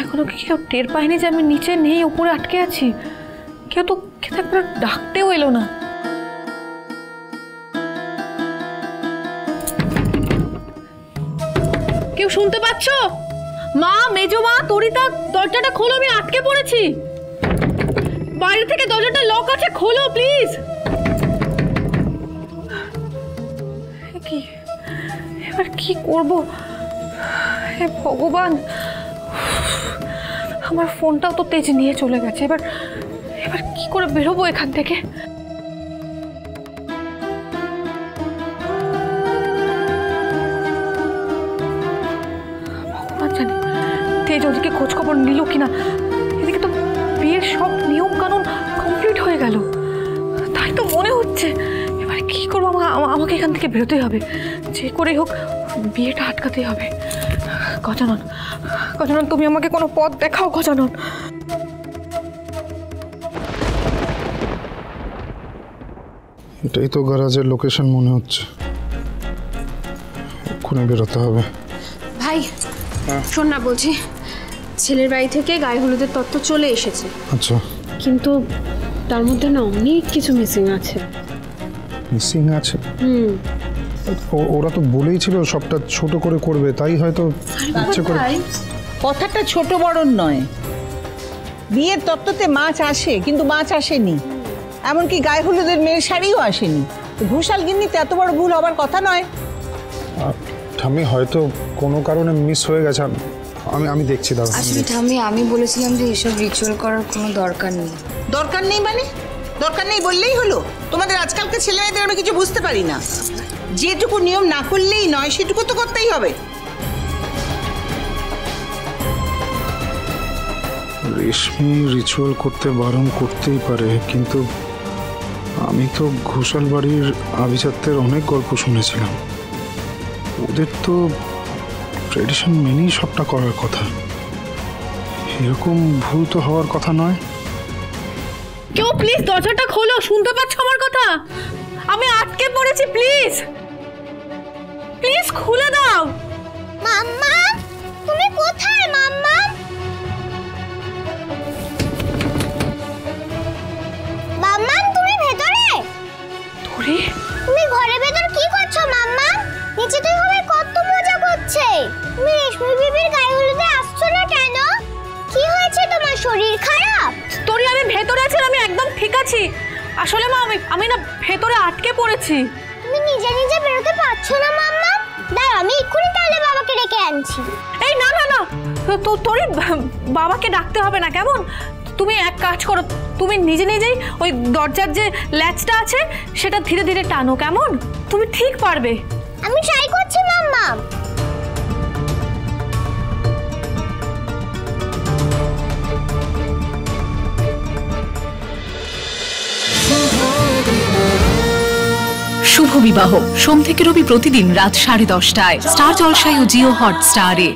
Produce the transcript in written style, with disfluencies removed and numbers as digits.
এখনো কি কেউ টের পায়নি যে আমি নিচে নেই, উপরে আটকে আছি? কেউ তো একবার ডাকতেও এলো না। কেউ শুনতে পাচ্ছ? মা, মেজো মা, তরিতা, দরজাটা খোলো, আমি আটকে পড়েছি। বাইরে থেকে দরজাটা লক আছে, খোলো প্লিজ। কি এবার কি করব? হে ভগবান, আমার ফোনটাও তো তেজ নিয়ে চলে গেছে। এবার এবার কি করে বেরোবো এখান থেকে? ভগবান জানে তেজ ওদিকে খোঁজ খবর নিল কিনা। এদিকে তো বিয়ের সব নিয়ম কানুন কমপ্লিট হয়ে গেল, তাই তো মনে হচ্ছে। এবার কি করবো? আমাকে এখান থেকে বেরোতেই হবে, যে করেই হোক বিয়েটা আটকাতেই হবে। গজানন, গজানন, তুমি আমাকে কোনো পথ দেখাও গজানন। এটাই তো গ্যারাজের লোকেশন মনে হচ্ছে, এক্ষুনি বেরোতে হবে। ভাই শোন না, বলছি ছেলের বাড়ি থেকে গায়ে হলুদের তত্ত্ব চলে এসেছে। আচ্ছা, কিন্তু তার মধ্যে না অনেক কিছু মিসিং আছে। মিসিং আছে? ওরা তো বলেই ছিল সবটা ছোট করে করবে, তাই হয়তো ইচ্ছে করে। কথাটা ছোট বড় নয়, বিয়ের তত্ত্বতে মাছ আসে কিন্তু মাছ আসেনি, এমনকি গায়ে হলুদের মেয়ের শাড়িও আসেনি। ঘোষাল গিন্নিতে এত বড় ভুল হবার কথা নয়। ঠাম্মি হয়তো কোনো কারণে মিস হয়ে গেছে, আমি দেখছি। দাদা আসলে ঠাম্মি, আমি বলেছিলাম যে এসব রিচুয়াল করার কোনো দরকার নেই। দরকার নেই মানে? দরকার নেই বললেই হলো? তোমাদের আজকালকার ছেলে মেয়েদের আমি কিছু বুঝতে পারি না। যেটুকু নিয়ম না করলেই নয় সেটুকু তো করতেই হবে। রেশমি রিচুয়াল করতে বারণ করতেই পারে, কিন্তু আমি তো ঘোষাল বাড়ির আভিজাত্যের অনেক গল্প শুনেছিলাম। ওদের তো ট্রেডিশন মেনেই সবটা করার কথা, এরকম ভুল তো হওয়ার কথা নয়। কেউ প্লিজ দরজাটা খোলো, শুনতে পাচ্ছ আমার কথা? আমি আটকে পড়েছি, প্লিজ প্লিজ খুলে দাও। মাম্মা, তুমি কোথায় মাম্মা? মাম্মা, তুমি ভেতরে? তোরে তুমি ঘরের ভেতর কি করছো মাম্মা? নিচে তো সবাই কত মজা করছে। তুমি রেশমি বিবির গায়ে হলুদে আসছো না কেন? কি হয়েছে তোমার? শরীর খারাপ? তোরে আমি ভেতরে আছি, আমি একদম ঠিক আছি। আসলে মা, আমি না ভেতরে আটকে পড়েছি। তুমি নিজে নিজে বেরোতে পারছো না মাম্মা? দাঁড়াও, আমি এক্ষুনি তাহলে বাবাকে ডেকে আনছি। এই না না না, তোরে বাবাকে ডাকতে হবে না, কেমন? তুমি এক কাজ করো, তুমি নিজে নিজেই ওই দরজার যে ল্যাচটা আছে সেটা ধীরে ধীরে টানো, কেমন? তুমি ঠিক পারবে। আমি ট্রাই করছি মাম্মা। শুভ বিবাহ সোম থেকে রবি প্রতিদিন রাত 10:30টায় স্টার জলসায় ও জিও হটস্টারে।